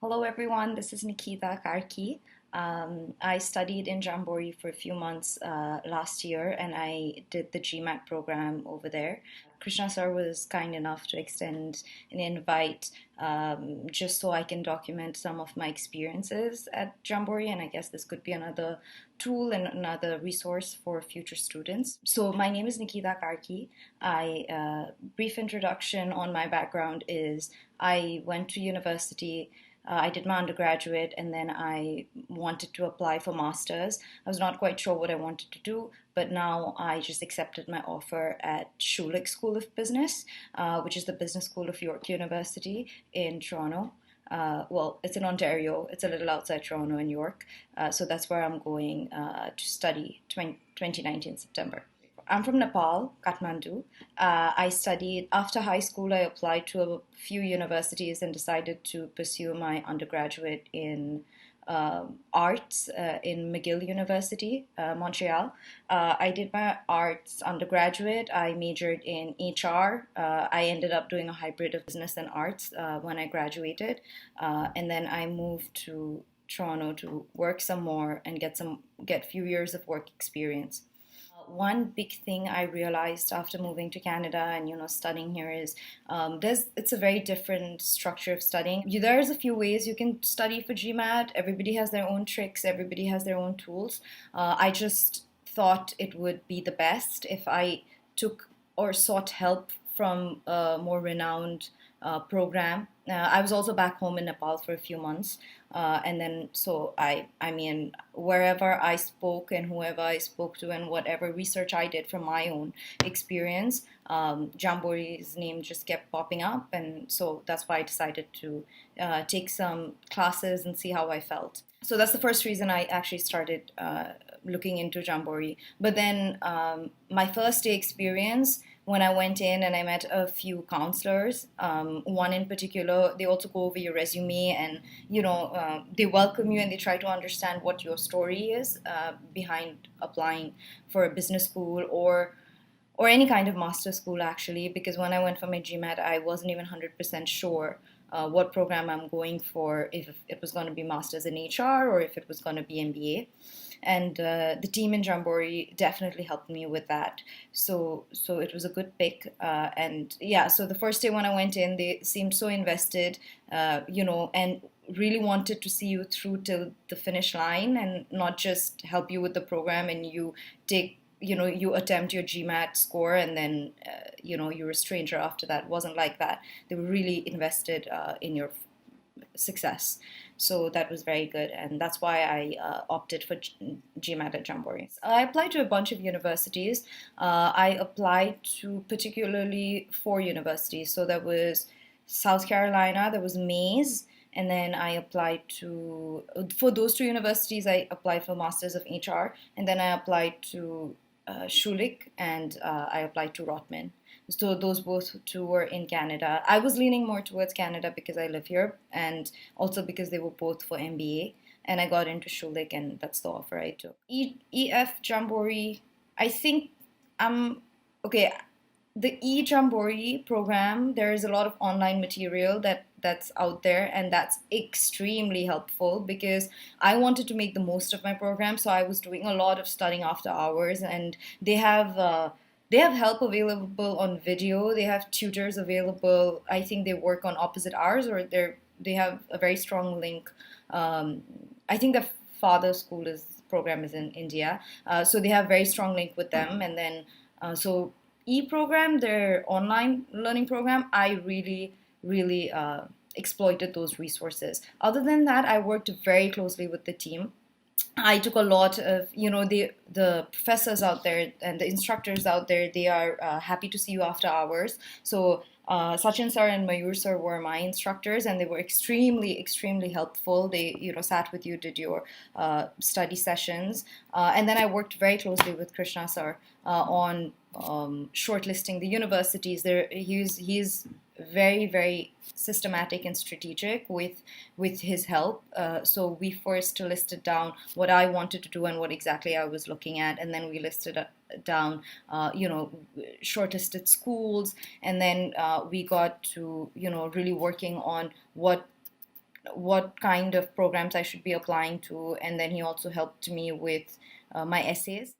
Hello everyone, this is Nikita Karki. I studied in Jamboree for a few months last year and I did the GMAT program over there. Krishna sir was kind enough to extend an invite just so I can document some of my experiences at Jamboree, and I guess this could be another tool and another resource for future students. So my name is Nikita Karki. Brief introduction on my background is I went to university. I did my undergraduate and then I wanted to apply for masters. I was not quite sure what I wanted to do, but now I just accepted my offer at 𝐤𝐳𝐵𝐞 School of Business, which is the business school of York University in Toronto. Well, it's in Ontario. It's a little outside Toronto in York. So that's where I'm going to study 2019 September. I'm from Nepal, Kathmandu. I studied, after high school, I applied to a few universities and decided to pursue my undergraduate in arts in McGill University, Montreal. I did my arts undergraduate. I majored in HR. I ended up doing a hybrid of business and arts when I graduated. And then I moved to Toronto to work some more and get few years of work experience. One big thing I realized after moving to Canada and studying here is it's a very different structure of studying. There's a few ways you can study for GMAT. Everybody has their own tricks. Everybody has their own tools. I just thought it would be the best if I took or sought help from a more renowned program. I was also back home in Nepal for a few months, and then so I mean, wherever I spoke and whoever I spoke to and whatever research I did from my own experience, Jamboree's name just kept popping up, and so that's why I decided to take some classes and see how I felt. So that's the first reason I actually started looking into Jamboree. But then my first day experience, when I went in and I met a few counselors, one in particular, they also go over your resume and, they welcome you and they try to understand what your story is behind applying for a business school or any kind of master school actually, because when I went for my GMAT, I wasn't even 100% sure what program I'm going for, if it was going to be masters in HR or if it was going to be MBA. And the team in Jamboree definitely helped me with that. So it was a good pick. And yeah, so the first day when I went in, they seemed so invested, and really wanted to see you through till the finish line and not just help you with the program and you attempt your GMAT score and then, you're a stranger after that. It wasn't like that. They were really invested in your success. So that was very good, and that's why I opted for GMAT at Jamboree. I applied to a bunch of universities. I applied to particularly 4 universities. So there was South Carolina, there was Mays, and then I applied for those 2 universities, I applied for Masters of HR, and then I applied to 𝐤𝐳𝐵𝐞, and I applied to Rotman. So those both 2 were in Canada. I was leaning more towards Canada because I live here and also because they were both for MBA. And I got into 𝐤𝐳𝐵𝐞 and that's the offer I took. EF Jamboree, I think okay. The Jamboree program, there is a lot of online material that's out there and that's extremely helpful because I wanted to make the most of my program, so I was doing a lot of studying after hours, and they have help available on video. They have tutors available. I think they work on opposite hours, or they have a very strong link. I think the father school program is in India, so they have very strong link with them. And then so program, their online learning program, I really exploited those resources. Other than that, I worked very closely with the team. I took a lot of, the professors out there and the instructors out there, they are happy to see you after hours. So Sachin sir and Mayur sir were my instructors and they were extremely helpful. They, sat with you, did your study sessions. And then I worked very closely with Krishna sir on shortlisting the universities. He's very systematic and strategic with his help. So we first listed down what I wanted to do and what exactly I was looking at, and then we listed down shortlisted schools, and then we got to really working on what what kind of programs I should be applying to, and then he also helped me with my essays.